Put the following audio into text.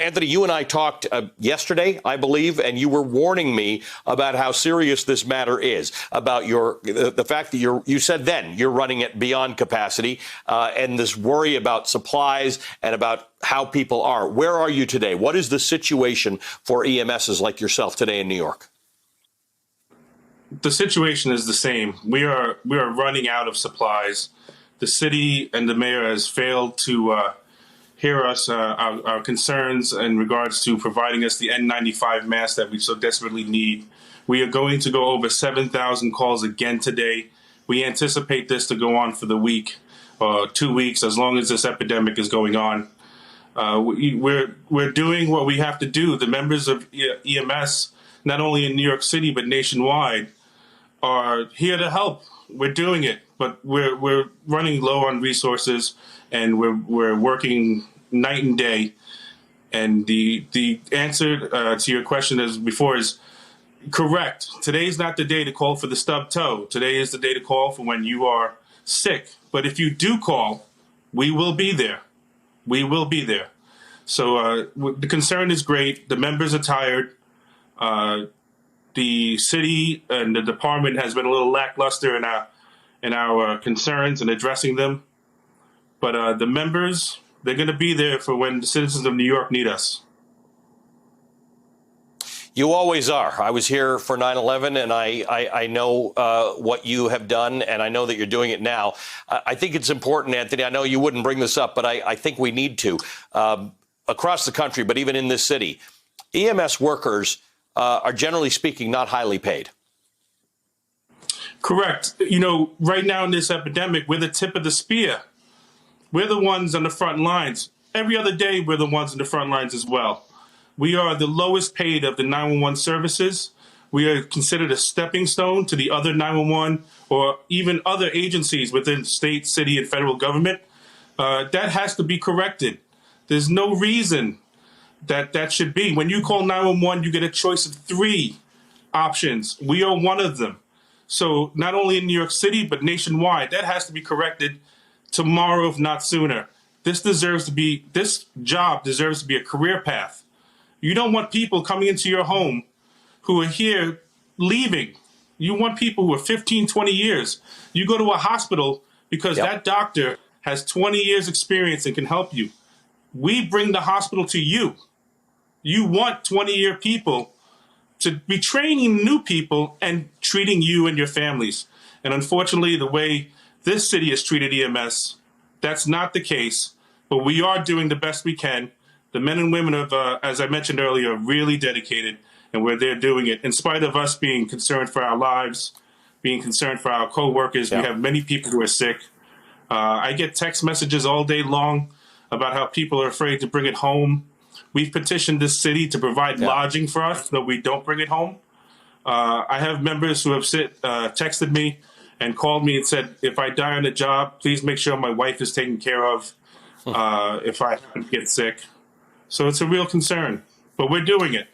Anthony, you and I talked yesterday, I believe, and you were warning me about how serious this matter is, about the fact that you said then you're running it beyond capacity, and this worry about supplies and about how people are. Where are you today? What is the situation for EMSs like yourself today in New York? The situation is the same. We are running out of supplies. The city and the mayor has failed to hear us, our concerns in regards to providing us the N95 mask that we so desperately need. We are going to go over 7,000 calls again today. We anticipate this to go on for the week, 2 weeks, as long as this epidemic is going on. We're doing what we have to do. The members of EMS, not only in New York City but nationwide, are here to help. We're doing it, but we're running low on resources, and we're working night and day. And the answer to your question as before is correct. Today's not the day to call for the stub toe. Today is the day to call for when you are sick. But if you do call, we will be there. We will be there. So the concern is great. The members are tired. The city and the department has been a little lackluster in our concerns and addressing them. But the members, they're going to be there for when the citizens of New York need us. You always are. I was here for 9/11, and I know what you have done, and I know that you're doing it now. I think it's important, Anthony. I know you wouldn't bring this up, but I think we need to. Across the country, but even in this city, EMS workers are generally speaking not highly paid. Correct. You know, right now in this epidemic, we're the tip of the spear. We're the ones on the front lines. Every other day, we're the ones on the front lines as well. We are the lowest paid of the 911 services. We are considered a stepping stone to the other 911 or even other agencies within state, city, and federal government. That has to be corrected. There's no reason that should be. When you call 911, you get a choice of 3 options. We are one of them. So not only in New York City, but nationwide, that has to be corrected tomorrow, if not sooner. This job deserves to be a career path. You don't want people coming into your home who are here leaving. You want people who are 15, 20 years. You go to a hospital because that doctor has 20 years experience and can help you. We bring the hospital to you. You want 20-year people to be training new people and treating you and your families. And unfortunately, the way this city has treated EMS, that's not the case. But we are doing the best we can. The men and women of, as I mentioned earlier, really dedicated, and we're there doing it. In spite of us being concerned for our lives, being concerned for our coworkers, we have many people who are sick. I get text messages all day long about how people are afraid to bring it home. We've petitioned this city to provide lodging for us so we don't bring it home. I have members who have texted me and called me and said, if I die on the job, please make sure my wife is taken care of if I get sick. So it's a real concern, but we're doing it.